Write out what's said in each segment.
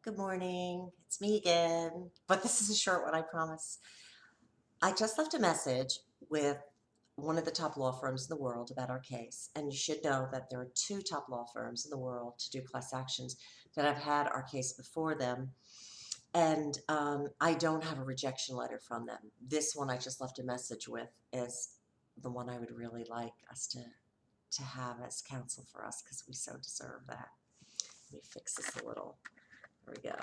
Good morning. It's me again. But this is a short one, I promise. I just left a message with one of the top law firms in the world about our case. And you should know that there are two top law firms in the world to do class actions that have had our case before them. And I don't have a rejection letter from them. This one I just left a message with is the one I would really like us to have as counsel for us because we so deserve that. Let me fix this a little. There we go.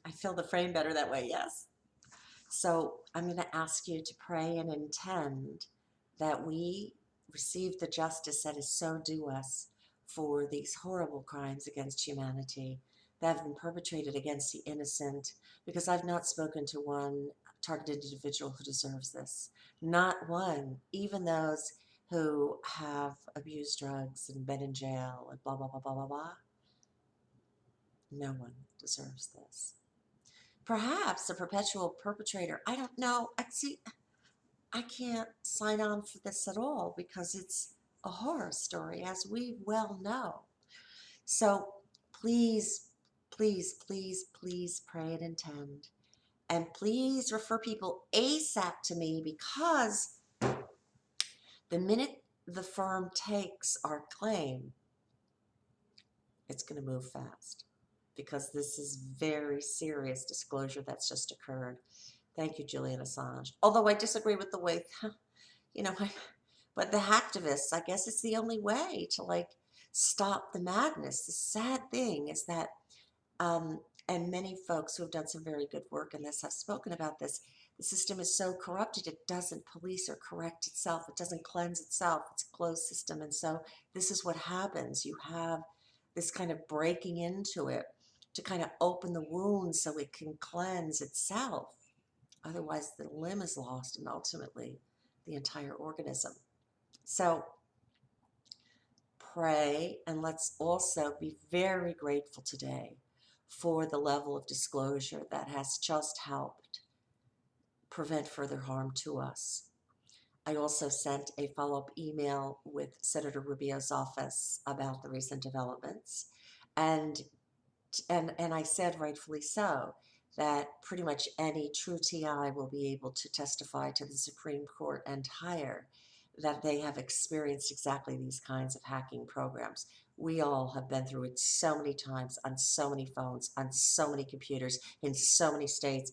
I feel the frame better that way, yes. So I'm going to ask you to pray and intend that we receive the justice that is so due us for these horrible crimes against humanity that have been perpetrated against the innocent, because I've not spoken to one targeted individual who deserves this. Not one, even those who have abused drugs and been in jail and blah, blah, blah, blah, blah, blah. No one deserves this. Perhaps a perpetual perpetrator. I don't know. I can't sign on for this at all because it's a horror story, as we well know. So please, please, please, please pray and intend. And please refer people ASAP to me, because the minute the firm takes our claim, it's going to move fast, because this is very serious disclosure that's just occurred. Thank you, Julian Assange. Although I disagree with the way, but the hacktivists, I guess it's the only way to stop the madness. The sad thing is that, and many folks who have done some very good work in this have spoken about this, the system is so corrupted, it doesn't police or correct itself. It doesn't cleanse itself. It's a closed system. And so this is what happens. You have this kind of breaking into it to kind of open the wound so it can cleanse itself. Otherwise, the limb is lost and ultimately the entire organism. So pray, and let's also be very grateful today for the level of disclosure that has just helped prevent further harm to us. I also sent a follow-up email with Senator Rubio's office about the recent developments, and I said, rightfully so, that pretty much any true TI will be able to testify to the Supreme Court and higher that they have experienced exactly these kinds of hacking programs. We all have been through it so many times, on so many phones, on so many computers, in so many states.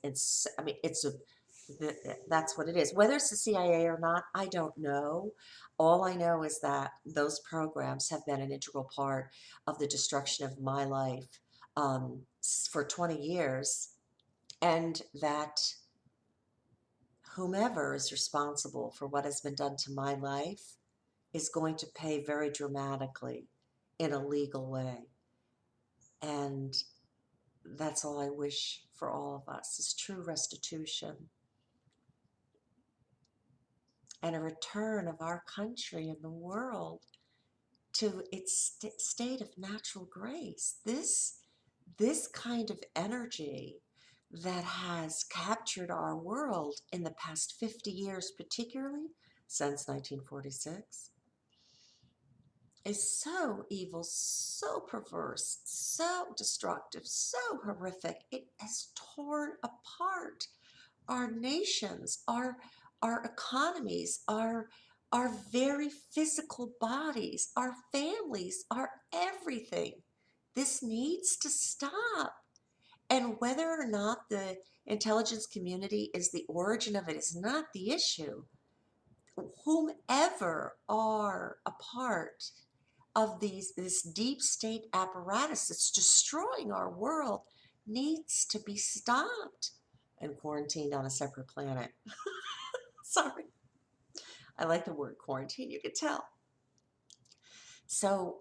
That's what it is. Whether it's the CIA or not, I don't know. All I know is that those programs have been an integral part of the destruction of my life for 20 years, and that whomever is responsible for what has been done to my life is going to pay very dramatically in a legal way. And that's all I wish for all of us, is true restitution and a return of our country and the world to its state of natural grace. This kind of energy that has captured our world in the past 50 years, particularly since 1946, is so evil, so perverse, so destructive, so horrific. It has torn apart our nations, our economies, our very physical bodies, our families, our everything. This needs to stop. And whether or not the intelligence community is the origin of it is not the issue. Whomever are a part of this deep state apparatus that's destroying our world needs to be stopped and quarantined on a separate planet. Sorry. I like the word quarantine, you could tell. So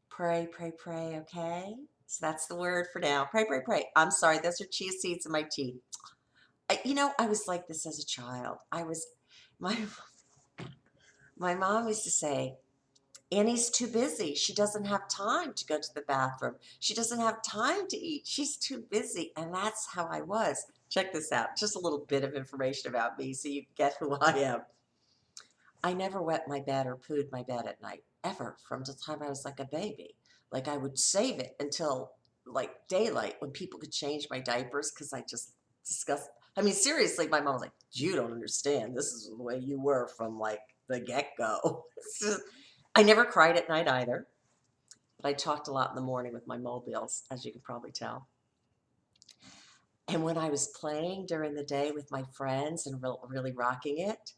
pray, pray, pray, okay? So that's the word for now. Pray, pray, pray. I'm sorry, those are chia seeds in my tea. I was like this as a child. My mom used to say, Annie's too busy. She doesn't have time to go to the bathroom. She doesn't have time to eat. She's too busy. And that's how I was. Check this out. Just a little bit of information about me so you get who I am. I never wet my bed or pooed my bed at night, ever, from the time I was like a baby. Like, I would save it until like daylight when people could change my diapers because I just discussed. I mean, seriously, my mom was like, "You don't understand. This is the way you were from like the get-go." I never cried at night either, but I talked a lot in the morning with my mobiles, as you can probably tell. And when I was playing during the day with my friends and really rocking it,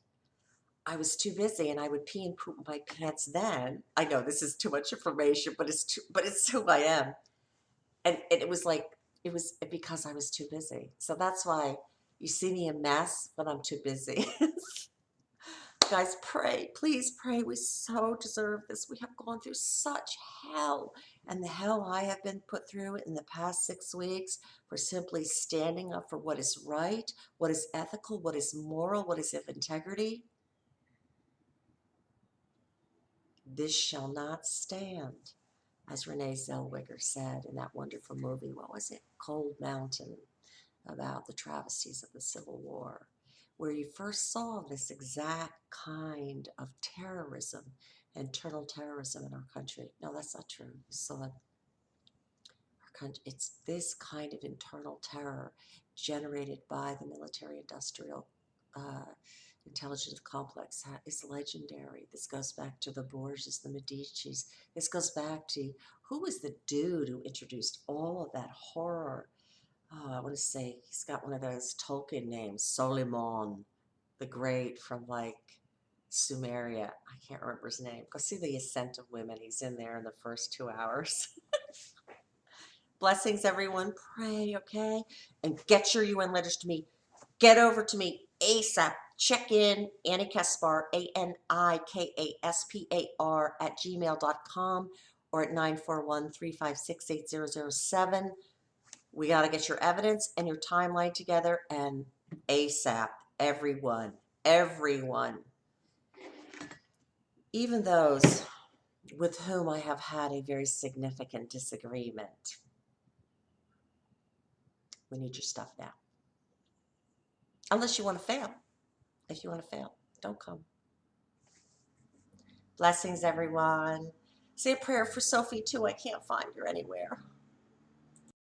I was too busy and I would pee and poop my pants then. I know this is too much information, but it's who I am. And it was like, it was because I was too busy. So that's why you see me a mess when I'm too busy. Guys, pray, please pray. We so deserve this. We have gone through such hell. And the hell I have been put through in the past 6 weeks for simply standing up for what is right, what is ethical, what is moral, what is of integrity. This shall not stand, as Renee Zellweger said in that wonderful movie. What was it? Cold Mountain, about the travesties of the Civil War, where you first saw this exact kind of terrorism, internal terrorism in our country. No, that's not true. You saw our country. It's this kind of internal terror generated by the military-industrial intelligence complex is legendary. This goes back to the Borgias, the Medicis. This goes back to who was the dude who introduced all of that horror. I want to say he's got one of those Tolkien names, Solimon the Great from like Sumeria. I can't remember his name. Go see The Ascent of Women. He's in there in the first 2 hours. Blessings, everyone. Pray, okay? And get your UN letters to me. Get over to me ASAP. Check in, Annie Kaspar, ANIKASPAR @gmail.com or at 941-356-8007. We got to get your evidence and your timeline together and ASAP. Everyone, everyone. Even those with whom I have had a very significant disagreement. We need your stuff now. Unless you want to fail. If you want to fail, don't come. Blessings, everyone. Say a prayer for Sophie, too. I can't find her anywhere.